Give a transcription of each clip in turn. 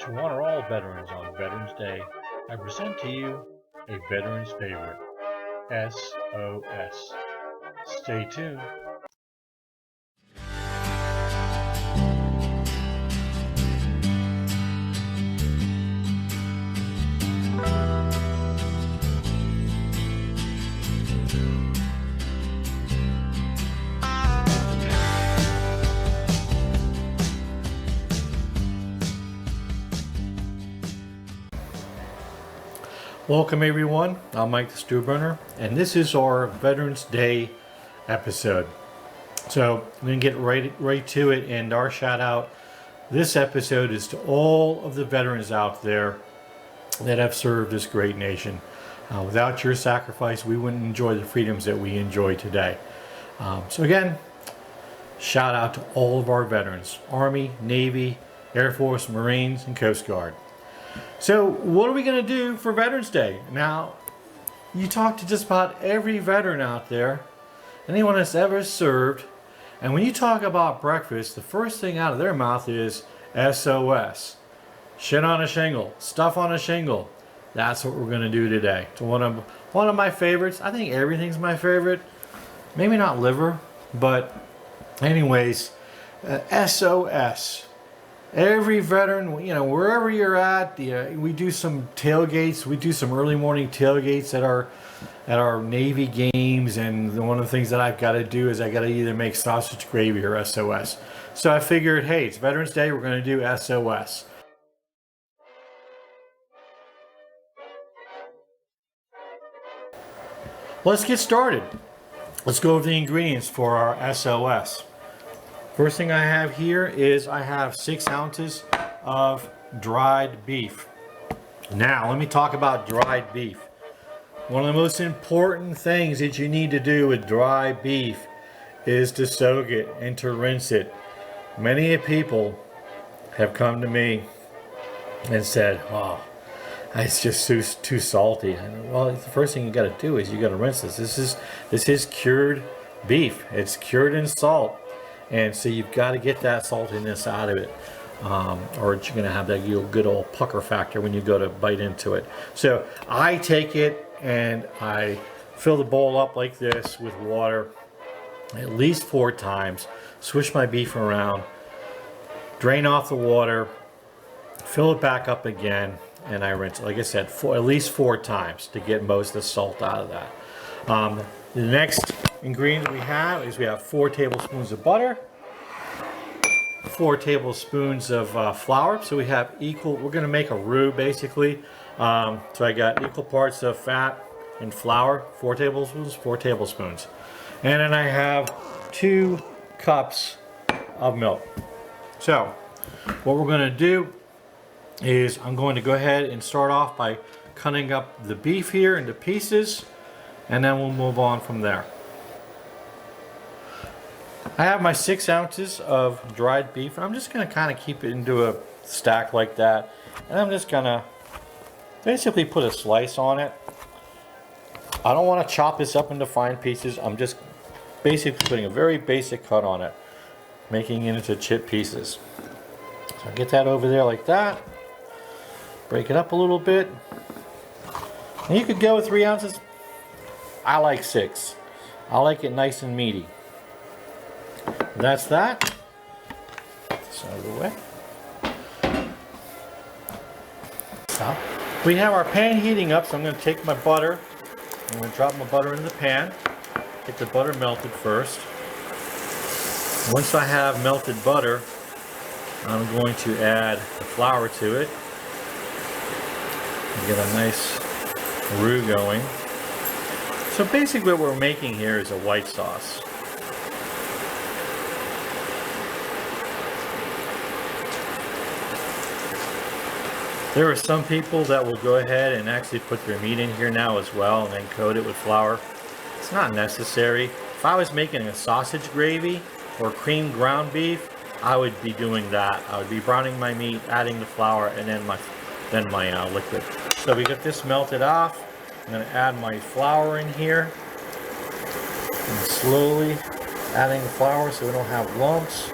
To honor all veterans on Veterans Day, I present to you a veteran's favorite, SOS. Stay tuned. Welcome everyone, I'm Mike the Stew Burner, and this is our Veterans Day episode. So I'm going to get right to it, and our shout out this episode is to all of the veterans out there that have served this great nation. Without your sacrifice, we wouldn't enjoy the freedoms that we enjoy today. So again, shout out to all of our veterans, Army, Navy, Air Force, Marines, and Coast Guard. So what are we going to do for Veterans Day? Now, you talk to just about every veteran out there, anyone that's ever served, and when you talk about breakfast, the first thing out of their mouth is SOS. Shit on a shingle, stuff on a shingle. That's what we're going to do today. So one of my favorites, I think everything's my favorite. Maybe not liver, but anyways, SOS. Every veteran, you know, wherever you're at, we do some tailgates. We do some early morning tailgates at our Navy games, and one of the things that I've got to do is I got to either make sausage gravy or SOS. So I figured, hey, it's Veterans Day. We're going to do SOS. Let's get started. Let's go over the ingredients for our SOS. First thing I have here is I have 6 ounces of dried beef. Now, let me talk about dried beef. One of the most important things that you need to do with dry beef is to soak it and to rinse it. Many people have come to me and said, "Oh, it's just too salty." And, well, the first thing you got to do is you got to rinse this. This is cured beef. It's cured in salt. And so you've got to get that saltiness out of it, or you're going to have that good old pucker factor when you go to bite into it. So I take it and I fill the bowl up like this with water at least 4 times, swish my beef around, drain off the water, fill it back up again, and I rinse it, like I said, at least 4 times to get most of the salt out of that. The next ingredient we have 4 tablespoons of butter, 4 tablespoons of flour. So we have we're going to make a roux basically. So I got equal parts of fat and flour, 4 tablespoons, 4 tablespoons. And then I have 2 cups of milk. So what we're going to do is I'm going to go ahead and start off by cutting up the beef here into pieces, and then we'll move on from there. I have my 6 ounces of dried beef, and I'm just going to kind of keep it into a stack like that, and I'm just going to basically put a slice on it. I don't want to chop this up into fine pieces. I'm just basically putting a very basic cut on it, making it into chip pieces. So I get that over there like that, break it up a little bit, and you could go with 3 ounces. I like 6. I like it nice and meaty. That's that. This out of the way. Stop. We have our pan heating up, so I'm going to take my butter. I'm going to drop my butter in the pan. Get the butter melted first. Once I have melted butter, I'm going to add the flour to it. Get a nice roux going. So basically what we're making here is a white sauce. There are some people that will go ahead and actually put their meat in here now as well and then coat it with flour. It's not necessary. If I was making a sausage gravy or creamed ground beef, I would be doing that. I would be browning my meat, adding the flour, and then my liquid. So we get this melted off. I'm going to add my flour in here, and slowly adding the flour so we don't have lumps.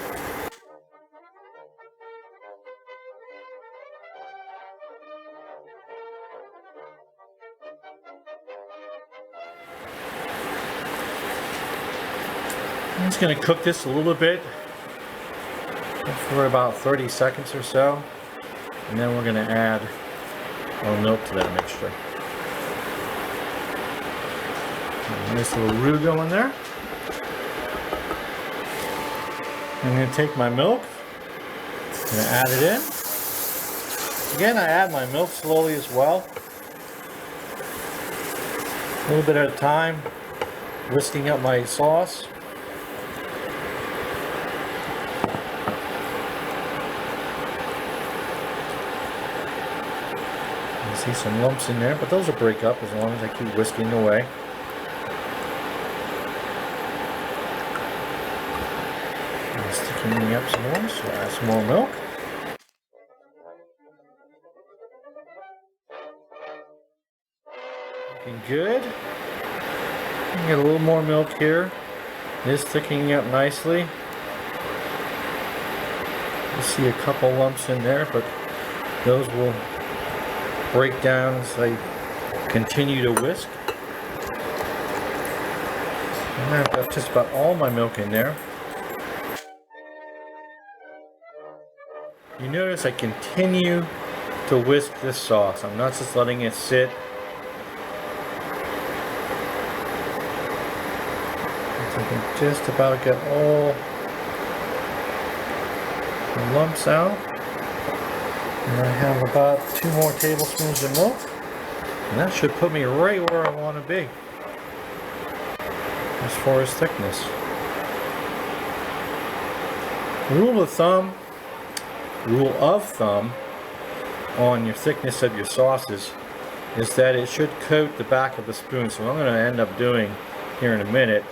I'm just going to cook this a little bit for about 30 seconds or so, and then we're going to add our milk to that mixture. Nice little roux going there. I'm going to take my milk and add it in. Again, I add my milk slowly as well. A little bit at a time, whisking up my sauce. You see some lumps in there, but those will break up as long as I keep whisking away. Sticking up some more, so add some more milk. Looking good. Get a little more milk here. It is thickening up nicely. You see a couple lumps in there, but those will break down as I continue to whisk. And I've got just about all my milk in there. You notice I continue to whisk this sauce. I'm not just letting it sit. I can just about get all the lumps out. And I have about 2 more tablespoons of milk. And that should put me right where I want to be as far as thickness. Rule of thumb on your thickness of your sauces is that it should coat the back of the spoon. So what I'm going to end up doing here in a minute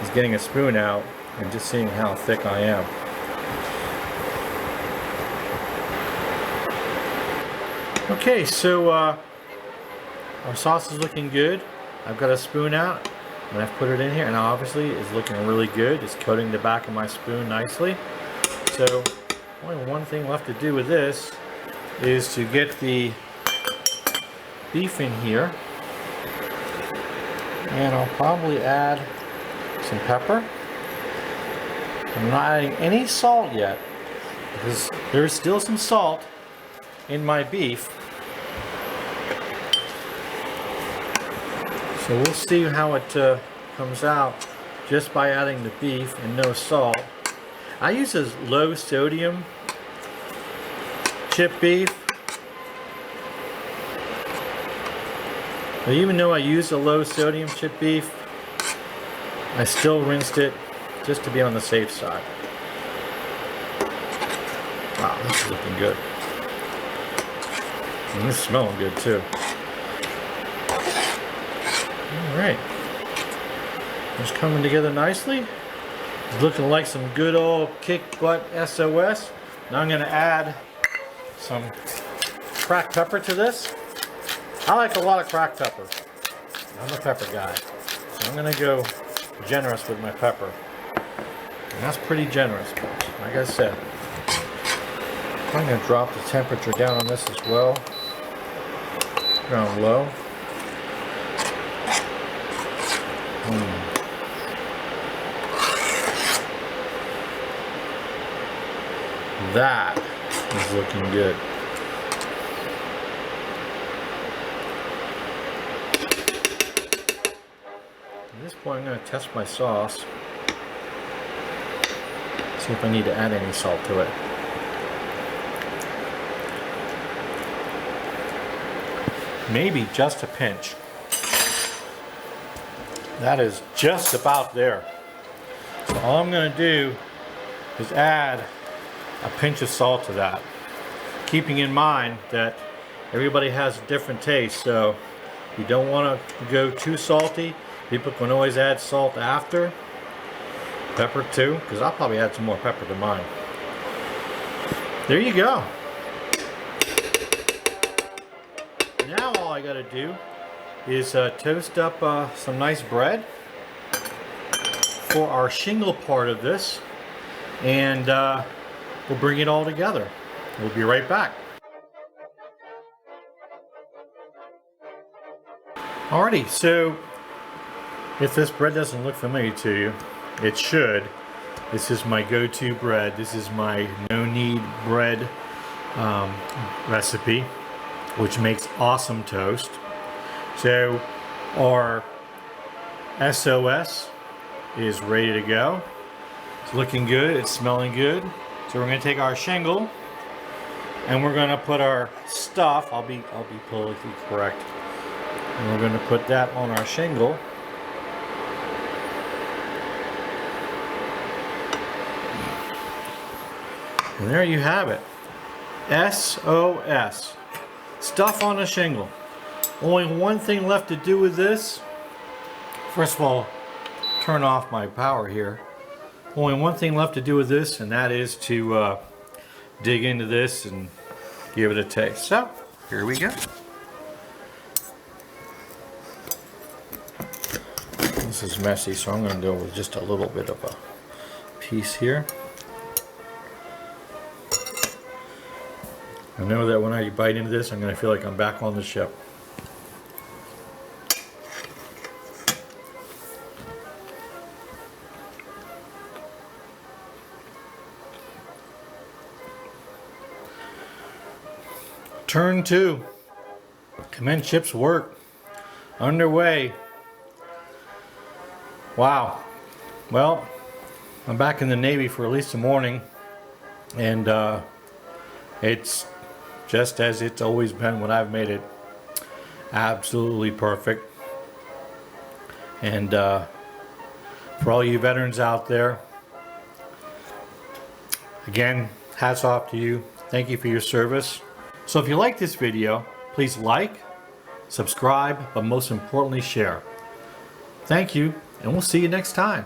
is getting a spoon out and just seeing how thick I am. Okay, so our sauce is looking good. I've got a spoon out and I've put it in here, and obviously it's looking really good. It's coating the back of my spoon nicely. So only one thing left to do with this is to get the beef in here, and I'll probably add some pepper. I'm not adding any salt yet because there's still some salt in my beef. So we'll see how it comes out just by adding the beef and no salt. I use a low sodium chip beef. But even though I use a low sodium chip beef, I still rinsed it just to be on the safe side. Wow, this is looking good. And this is smelling good too. Alright. It's coming together nicely. It's looking like some good old kick butt SOS. Now I'm going to add some cracked pepper to this. I like a lot of cracked pepper. I'm a pepper guy. So I'm going to go generous with my pepper. And that's pretty generous. Like I said, I'm going to drop the temperature down on this as well. Down low. That is looking good. At this point, I'm going to test my sauce. See if I need to add any salt to it. Maybe just a pinch. That is just about there. So all I'm going to do is add a pinch of salt to that, keeping in mind that everybody has a different taste, so you don't want to go too salty. People can always add salt after. Pepper too, because I'll probably add some more pepper to mine. There you go. Now all I got to do is toast up some nice bread for our shingle part of this, and we'll bring it all together. We'll be right back. Alrighty, so if this bread doesn't look familiar to you, it should. This is my go-to bread. This is my no-knead bread recipe, which makes awesome toast. So our SOS is ready to go. It's looking good, it's smelling good. So we're going to take our shingle and we're going to put our stuff, I'll be politically correct, and we're going to put that on our shingle. And there you have it. SOS. Stuff on a shingle. Only one thing left to do with this. First of all, turn off my power here. Only one thing left to do with this, and that is to dig into this and give it a taste. So, here we go. This is messy, so I'm going to go with just a little bit of a piece here. I know that when I bite into this, I'm going to feel like I'm back on the ship. Turn 2. Commence ship's work. Underway. Wow. Well, I'm back in the Navy for at least a morning, and it's just as it's always been when I've made it. Absolutely perfect. And for all you veterans out there, again, hats off to you. Thank you for your service. So if you like this video, please like, subscribe, but most importantly share. Thank you, and we'll see you next time.